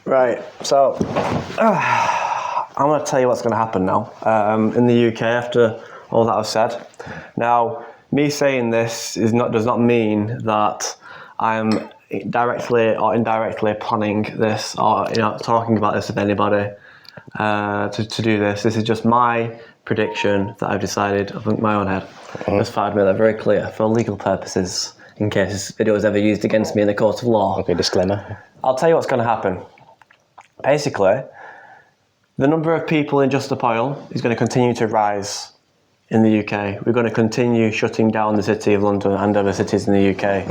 Right, so I'm going to tell you what's going to happen now in the UK after all that I've said. Now, me saying this does not mean that I'm directly or indirectly planning this or talking about this with anybody to do this. This is just my prediction that I've decided of my own head. Just thought I'd make that very clear for legal purposes in case this video is ever used against me in the court of law. Okay, disclaimer. I'll tell you what's going to happen. Basically, the number of people in Just Stop Oil is going to continue to rise in the UK. We're going to continue shutting down the city of London and other cities in the UK.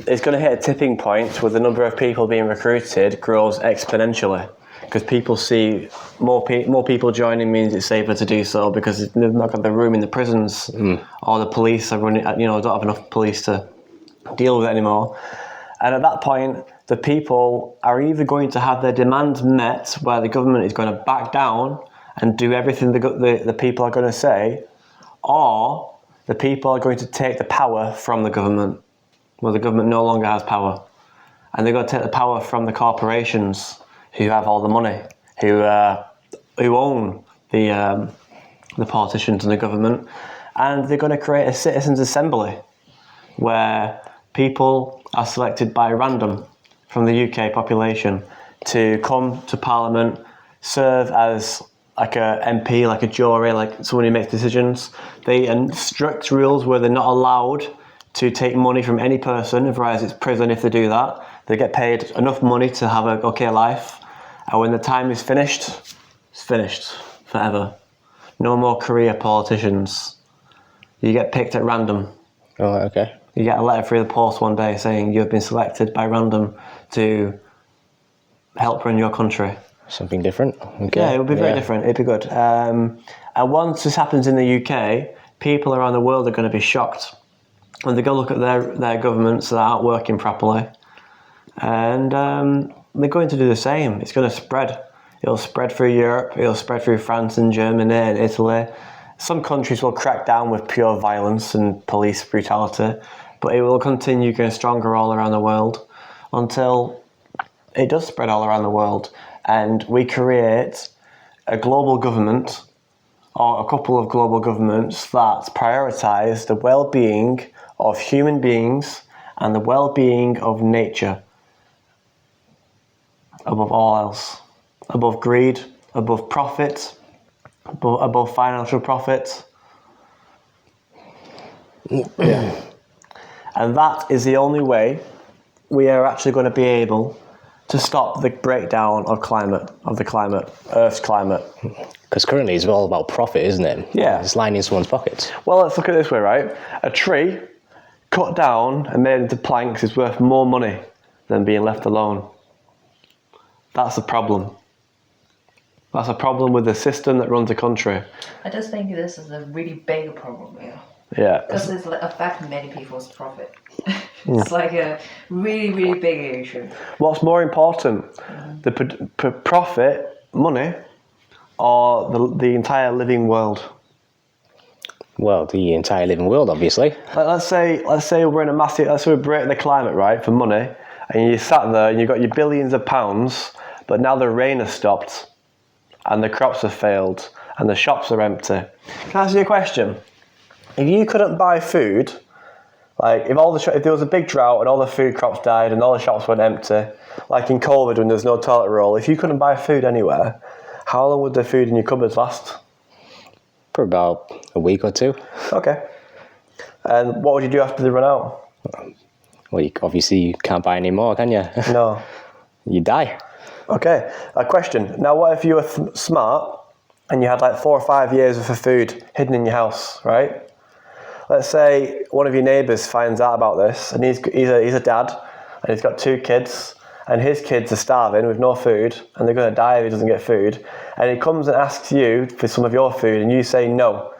It's going to hit a tipping point where the number of people being recruited grows exponentially because people see more people joining means it's safer to do so because they've not got the room in the prisons or the police are running, don't have enough police to deal with it anymore. And at that point, the people are either going to have their demands met where the government is going to back down and do everything the people are going to say, or the people are going to take the power from the government, where the government no longer has power. And they're going to take the power from the corporations who have all the money, who own the politicians and the government. And they're going to create a citizens' assembly where people are selected by random from the UK population to come to Parliament, serve as like a MP, like a jury, like someone who makes decisions. They strict rules where they're not allowed to take money from any person, otherwise it's prison if they do that. They get paid enough money to have an okay life, and when the time is finished, it's finished forever. No more career politicians. You get picked at random. Oh, okay. You get a letter through the post one day saying you've been selected by random to help run your country. Something different. Okay. Yeah, it would be very different. It'd be good. And once this happens in the UK, people around the world are going to be shocked when they go look at their governments that aren't working properly. And they're going to do the same. It's going to spread. It'll spread through Europe. It'll spread through France and Germany and Italy. Some countries will crack down with pure violence and police brutality, but it will continue going stronger all around the world until it does spread all around the world. And we create a global government or a couple of global governments that prioritise the well-being of human beings and the well-being of nature above all else, above greed, above profit, above financial profit. Yeah. And that is the only way we are actually going to be able to stop the breakdown of the climate, Earth's climate. Because currently it's all about profit, isn't it? Yeah. It's lining someone's pockets. Well, let's look at it this way, right? A tree cut down and made into planks is worth more money than being left alone. That's a problem. That's a problem with the system that runs a country. I just think this is a really big problem here. Yeah. Because it's affecting many people's profit. It's like a really, really big issue. What's more important, the profit, money, or the entire living world? Well, the entire living world, obviously. Let's say we're in a massive. Let's say we break the climate, right, for money, and you sat there and you've got your billions of pounds, but now the rain has stopped, and the crops have failed, and the shops are empty. Can I ask you a question? If you couldn't buy food, like if there was a big drought and all the food crops died and all the shops went empty, like in COVID when there's no toilet roll, if you couldn't buy food anywhere, how long would the food in your cupboards last? For about a week or two. Okay. And what would you do after they run out? Well, you can't buy any more, can you? No. You die. Okay. A question. Now, what if you were smart and you had like 4 or 5 years worth of food hidden in your house, right? Let's say one of your neighbours finds out about this, and he's a dad, and he's got 2 kids, and his kids are starving with no food, and they're going to die if he doesn't get food, and he comes and asks you for some of your food, and you say no.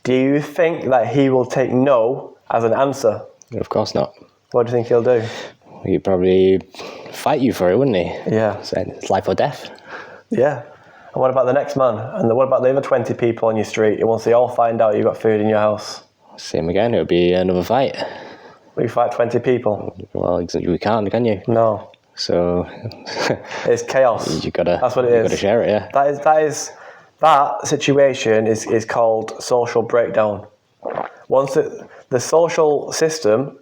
Do you think that he will take no as an answer? Of course not. What do you think he'll do? He'd probably fight you for it, wouldn't he? Yeah. So it's life or death. Yeah. And what about the next man? And what about the other 20 people on your street? Once they all find out you've got food in your house? Same again, it would be another fight. We fight 20 people. Well, you can't, can you? No. So It's chaos. you gotta. That's what it you is. Gotta share it. Yeah. That situation is called social breakdown. Once the social system,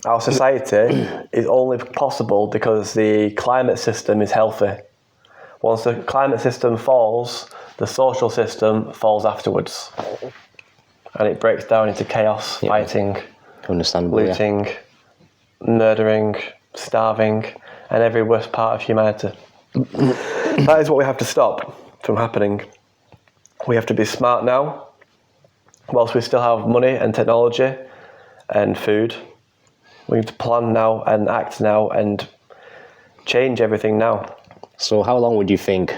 our society, is only possible because the climate system is healthy. Once the climate system falls, the social system falls afterwards. And it breaks down into chaos, fighting, Understandable. Yeah. looting, murdering, starving, and every worst part of humanity. That is what we have to stop from happening. We have to be smart now, whilst we still have money and technology and food. We need to plan now and act now and change everything now. So how long would you think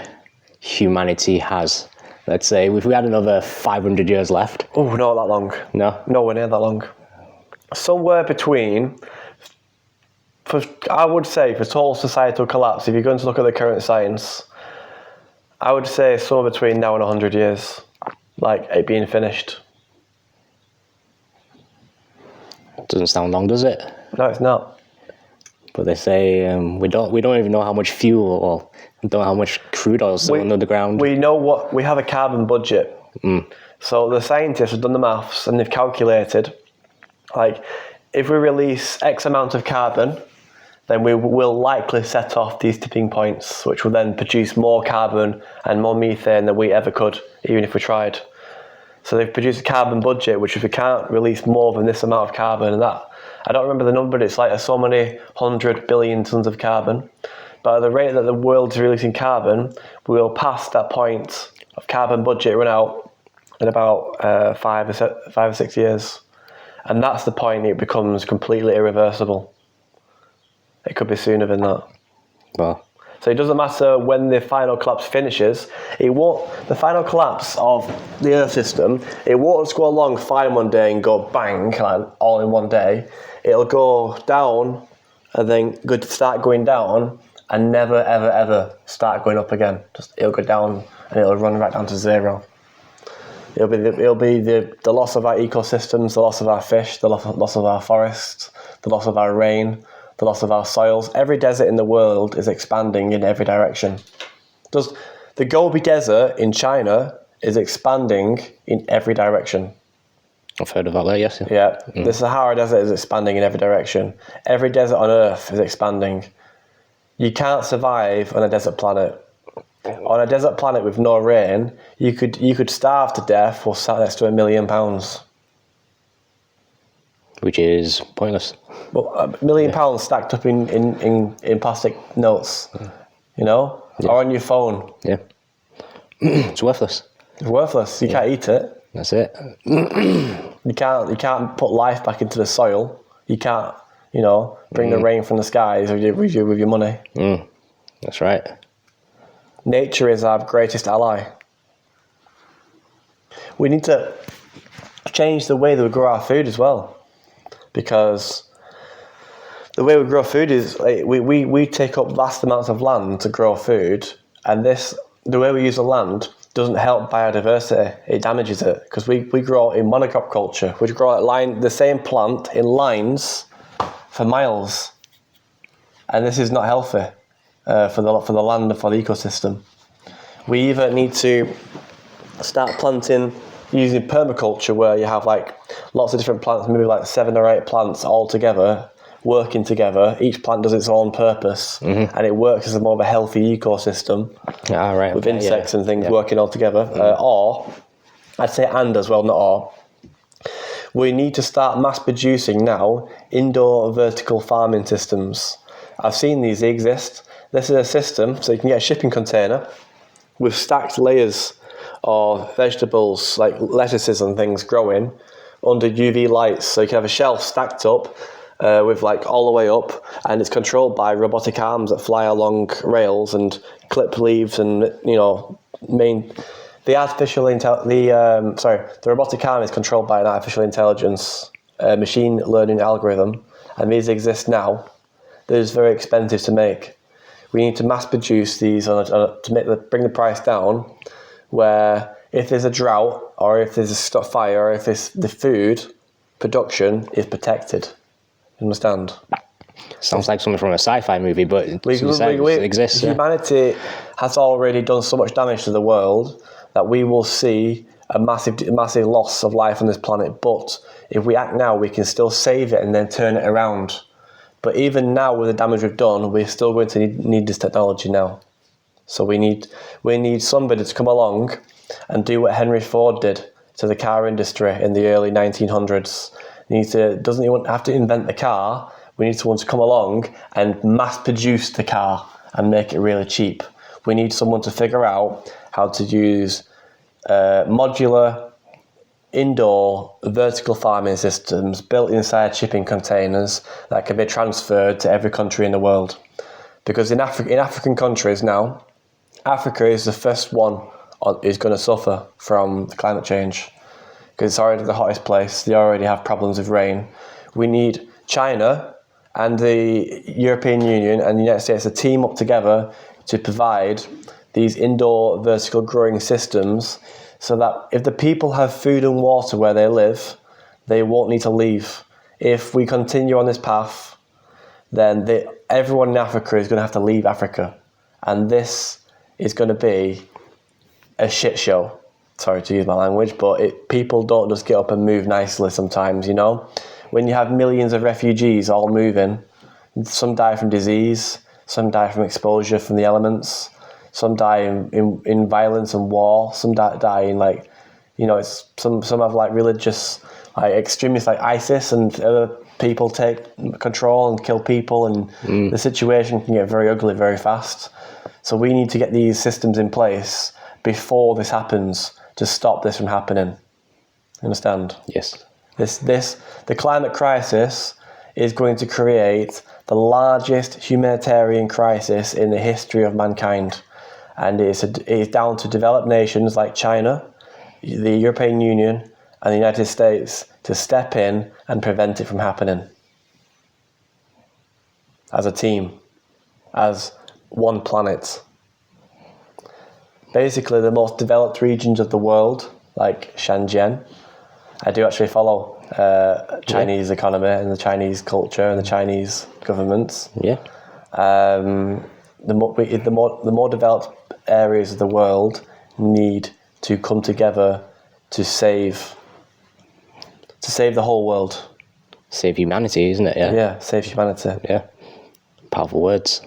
humanity has? Let's say if we had another 500 years left. Oh, not that long. No. Nowhere near that long. Somewhere between, I would say, for total societal collapse, if you're going to look at the current science, I would say somewhere between now and 100 years, like it being finished. Doesn't sound long, does it? No, it's not. But they say we don't even know how much fuel or we don't know how much crude oil is still under the ground. We know we have a carbon budget. So the scientists have done the maths and they've calculated, like, if we release X amount of carbon, then we will likely set off these tipping points, which will then produce more carbon and more methane than we ever could, even if we tried. So they've produced a carbon budget, which if we can't release more than this amount of carbon, and that, I don't remember the number, it's like so many 100 billion tons of carbon. But at the rate that the world's releasing carbon, we will pass that point of carbon budget run out in about 5 or 6 years. And that's the point it becomes completely irreversible. It could be sooner than that. Well, So it doesn't matter when the final collapse finishes. The final collapse of the Earth system, it won't just go along fine one day and go bang, like, all in one day. It'll go down and then start going down and never, ever, ever start going up again. It'll go down and it'll run right down to zero. It'll be the loss of our ecosystems, the loss of our fish, the loss of our forests, the loss of our rain, the loss of our soils. Every desert in the world is expanding in every direction. The Gobi Desert in China is expanding in every direction. I've heard about that, yes. Yeah, the Sahara Desert is expanding in every direction. Every desert on Earth is expanding. You can't survive on a desert planet. On a desert planet with no rain, you could starve to death or sat next to £1 million. Which is pointless. Well, £1 million stacked up in plastic notes, you know, or on your phone. Yeah. It's worthless. It's worthless. You can't eat it. That's it. You can't put life back into the soil. You can't, bring the rain from the skies with your money. That's right. Nature is our greatest ally. We need to change the way that we grow our food as well, because the way we grow food is we take up vast amounts of land to grow food, and the way we use the land doesn't help biodiversity. It damages it, because we grow in monocrop culture. We grow the same plant in lines for miles, and this is not healthy for the land and for the ecosystem. We either need to start planting using permaculture, where you have like lots of different plants, maybe like 7 or 8 plants all together, working together. Each plant does its own purpose, and it works as a more of a healthy ecosystem with insects and things working all together. Or, I'd say and as well, not or. We need to start mass producing now indoor vertical farming systems. I've seen these exist. This is a system, so you can get a shipping container with stacked layers of vegetables like lettuces and things growing under UV lights. So you can have a shelf stacked up with like all the way up, and it's controlled by robotic arms that fly along rails and clip leaves, and the robotic arm is controlled by an artificial intelligence machine learning algorithm, and these exist now. They're just very expensive to make. We need to mass produce these to bring the price down, where if there's a drought or if there's a fire or if the food production is protected. You understand? Sounds like something from a sci-fi movie, but it exists. Yeah. Humanity has already done so much damage to the world that we will see a massive loss of life on this planet. But if we act now, we can still save it and then turn it around. But even now, with the damage we've done, we're still going to need this technology now. So we need somebody to come along and do what Henry Ford did to the car industry in the early 1900s. Doesn't he have to invent the car? We need someone to come along and mass produce the car and make it really cheap. We need someone to figure out how to use modular, indoor, vertical farming systems built inside shipping containers that can be transferred to every country in the world. Because in African countries now, Africa is the first one is going to suffer from climate change because it's already the hottest place. They already have problems with rain. We need China and the European Union and the United States to team up together to provide these indoor vertical growing systems so that if the people have food and water where they live, they won't need to leave. If we continue on this path, then everyone in Africa is going to have to leave Africa. And this is going to be a shit show. Sorry to use my language, but people don't just get up and move nicely sometimes, you know? When you have millions of refugees all moving, some die from disease, some die from exposure from the elements, some die in violence and war, some die in some have like religious extremists like ISIS and other people take control and kill people, and the situation can get very ugly very fast. So we need to get these systems in place before this happens to stop this from happening. Understand? Yes. The climate crisis is going to create the largest humanitarian crisis in the history of mankind. And it's down to developed nations like China, the European Union, and the United States to step in and prevent it from happening. As a team, as one planet. Basically, the most developed regions of the world, like Shenzhen, I do actually follow Chinese economy and the Chinese culture and the Chinese governments. Yeah. The more developed areas of the world need to come together to save the whole world. Save humanity, isn't it? Yeah. Yeah, save humanity. Yeah. Powerful words.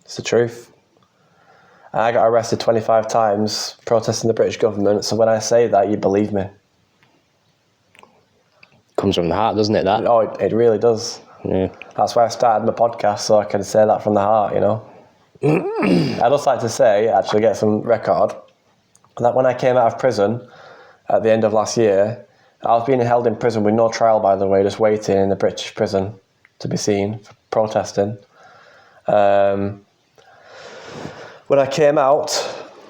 It's the truth. I got arrested 25 times protesting the British government, so when I say that, you believe me. Comes from the heart, doesn't it, that? Oh, it really does. Yeah. That's why I started my podcast, so I can say that from the heart, you know. I'd also like to say, actually get some record, that when I came out of prison at the end of last year, I was being held in prison with no trial, by the way, just waiting in the British prison to be seen for protesting. When I came out,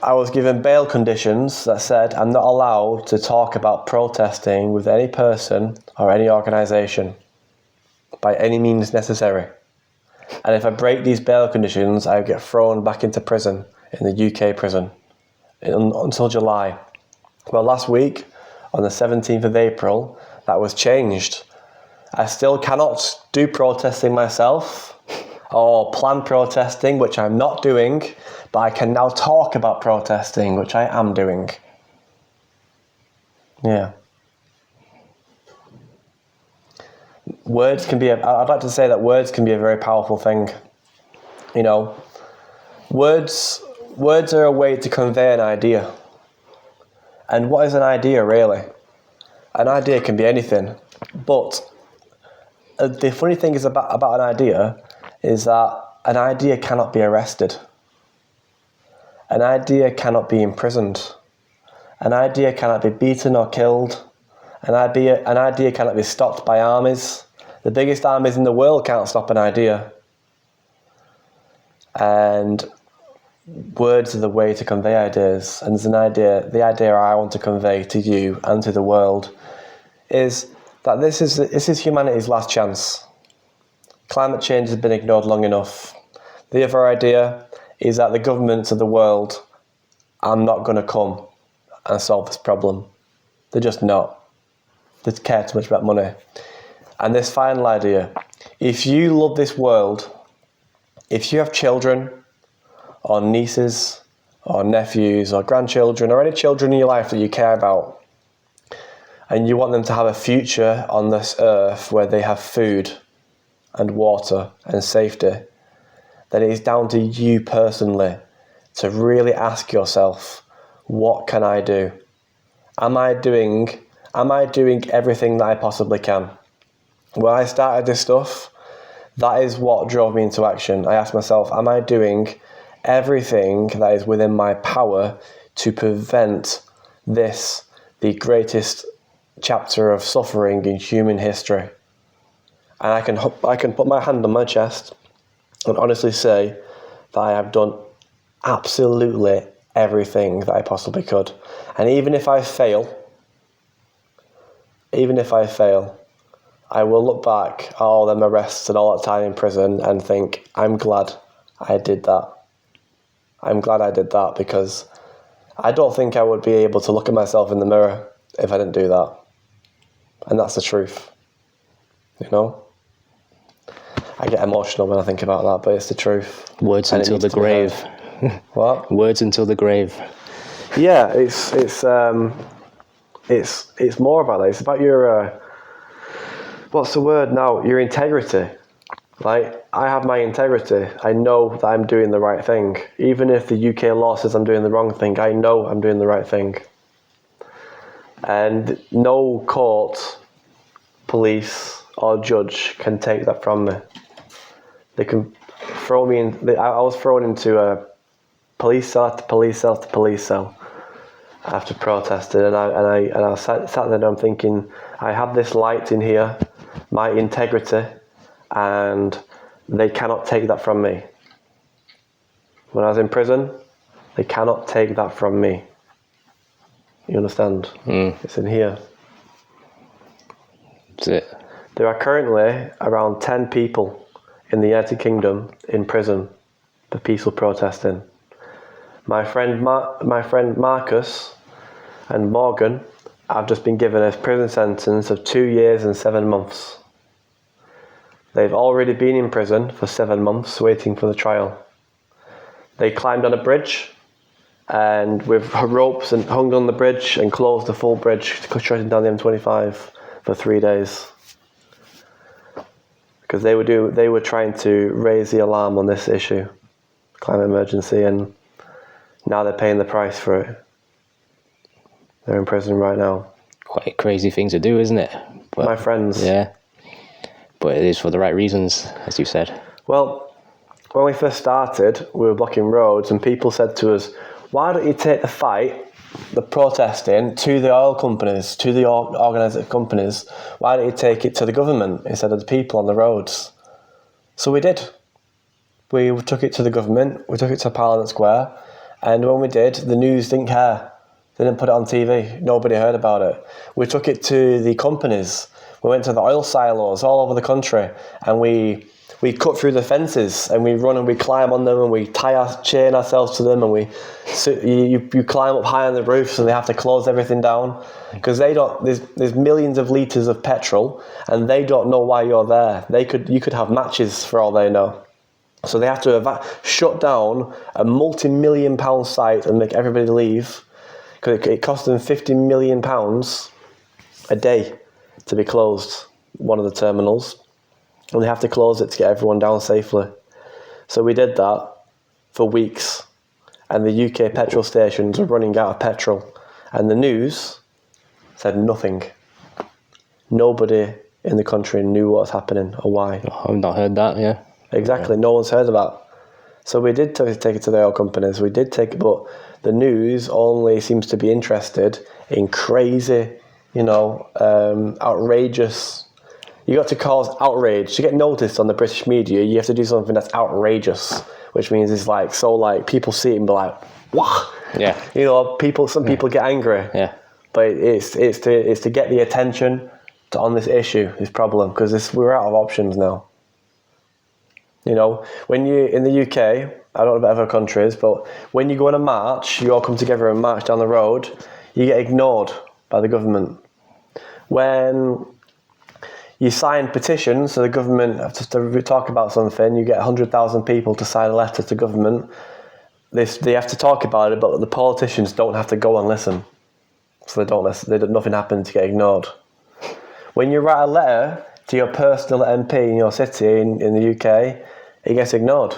I was given bail conditions that said I'm not allowed to talk about protesting with any person or any organisation by any means necessary. And if I break these bail conditions, I get thrown back into prison, in the UK prison, until July. Well, last week, on the 17th of April, that was changed. I still cannot do protesting myself, or plan protesting, which I'm not doing, but I can now talk about protesting, which I am doing. Yeah. I'd like to say that words can be a very powerful thing. You know, words are a way to convey an idea. And what is an idea, really? An idea can be anything. But the funny thing is about an idea is that an idea cannot be arrested. An idea cannot be imprisoned. An idea cannot be beaten or killed. An idea cannot be stopped by armies. The biggest armies in the world can't stop an idea. And words are the way to convey ideas. And there's an idea, the idea I want to convey to you and to the world is that this is humanity's last chance. Climate change has been ignored long enough. The other idea is that the governments of the world are not going to come and solve this problem. They're just not. They care too much about money. And this final idea if you love this world, if you have children or nieces or nephews or grandchildren or any children in your life that you care about, and you want them to have a future on this earth where they have food and water and safety, then it is down to you personally to really ask yourself, what can I do? Am I doing everything that I possibly can? When I started this stuff, that is what drove me into action. I asked myself, am I doing everything that is within my power to prevent this, the greatest chapter of suffering in human history? And I can put my hand on my chest and honestly say that I have done absolutely everything that I possibly could. And even if I fail, I will look back at all them arrests and all that time in prison and think, I'm glad I did that. I'm glad I did that, because I don't think I would be able to look at myself in the mirror if I didn't do that. And that's the truth. You know? I get emotional when I think about that, but it's the truth. Words And it until needs the to be grave. heard. What? Words until the grave. Yeah, it's more about that. It's about your what's the word now? Your integrity. Like, I have my integrity. I know that I'm doing the right thing. Even if the UK law says I'm doing the wrong thing, I know I'm doing the right thing. And no court, police, or judge can take that from me. They can throw me in. I was thrown into a police cell after police cell after police cell after protesting, and I sat there and I'm thinking, I have this light in here, my integrity, and they cannot take that from me. When I was in prison, they cannot take that from me. You understand? It's in here. That's it. There are currently around 10 people in the United Kingdom in prison for peaceful protesting. My friend Marcus and Morgan have just been given a prison sentence of 2 years and 7 months. They've already been in prison for 7 months waiting for the trial. They climbed on a bridge and with ropes and hung on the bridge and closed the full bridge, shutting down the M25 for 3 days. Because they were trying to raise the alarm on this issue, climate emergency, and now they're paying the price for it. They're in prison right now. Quite a crazy thing to do, isn't it? But, My friends. Yeah. But it is for the right reasons, as you said. Well, when we first started, we were blocking roads, and people said to us, why don't you take the fight, the protesting, to the oil companies, to the organised companies? Why don't you take it to the government instead of the people on the roads? So we did. We took it to the government, we took it to Parliament Square, and when we did, the news didn't care. They didn't put it on TV. Nobody heard about it. We took it to the companies. We went to the oil silos all over the country, and we cut through the fences, and we run and we climb on them, and we chain ourselves to them, and you climb up high on the roofs, and they have to close everything down because they don't. There's millions of litres of petrol, and they don't know why you're there. You could have matches for all they know. So they have to shut down a multi-million-pound site and make everybody leave, because it cost them £50 million a day to be closed, one of the terminals, and they have to close it to get everyone down safely. So we did that for weeks, and the UK petrol stations were running out of petrol, and the news said nothing. Nobody in the country knew what was happening or why. I've not heard that, yeah. Exactly, no one's heard about. So we did take it to the oil companies. We did take it, but the news only seems to be interested in crazy, outrageous. You got to cause outrage to get noticed on the British media. You have to do something that's outrageous, which means it's people see it and be like, "What?" Yeah. Some people get angry. Yeah. But it's to get the attention on this issue, this problem, because we're out of options now. When you in the UK, I don't know about other countries, but when you go on a march, you all come together and march down the road, you get ignored by the government. When You sign petitions, so the government have to talk about something. You get 100,000 people to sign a letter to government. They have to talk about it, but the politicians don't have to go and listen. So they don't listen. Nothing happens to get ignored. When you write a letter to your personal MP in your city in the UK, it gets ignored.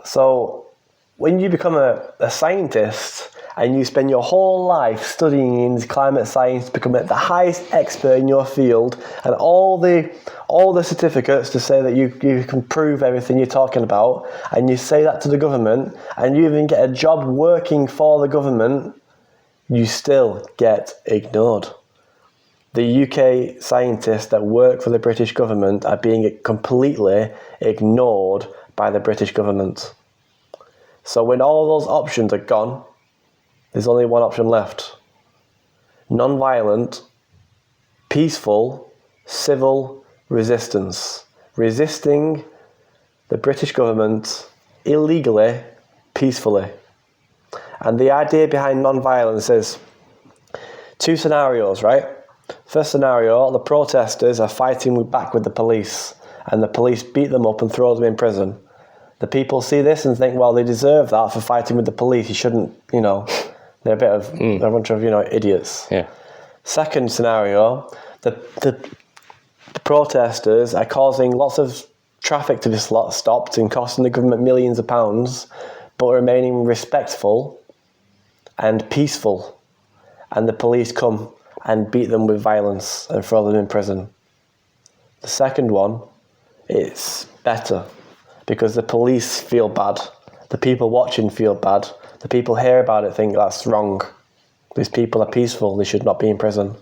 So when you become a scientist and you spend your whole life studying in climate science to become the highest expert in your field, and all the certificates to say that you can prove everything you're talking about, and you say that to the government, and you even get a job working for the government, you still get ignored. The UK scientists that work for the British government are being completely ignored by the British government. So when all those options are gone, there's only one option left. Non-violent, peaceful, civil resistance. Resisting the British government illegally, peacefully. And the idea behind non-violence is 2 scenarios, right? First scenario, the protesters are fighting back with the police, and the police beat them up and throw them in prison. The people see this and think, well, they deserve that for fighting with the police. You shouldn't, they're a bunch of, idiots. Yeah. Second scenario, the protesters are causing lots of traffic to be stopped and costing the government millions of pounds, but remaining respectful and peaceful. And the police come and beat them with violence and throw them in prison. The second one, it's better because the police feel bad. The people watching feel bad. The people hear about it think that's wrong. These people are peaceful. They should not be in prison.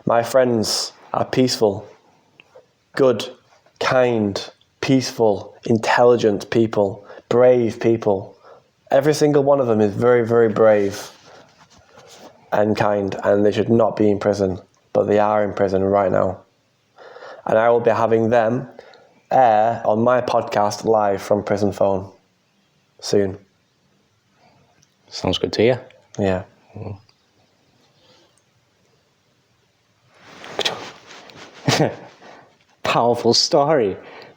My friends are peaceful, good, kind, peaceful, intelligent people, brave people. Every single one of them is very, very brave and kind, and they should not be in prison, but they are in prison right now. And I will be having them air on my podcast live from Prison Phone soon. Sounds good to you. Yeah. Powerful story.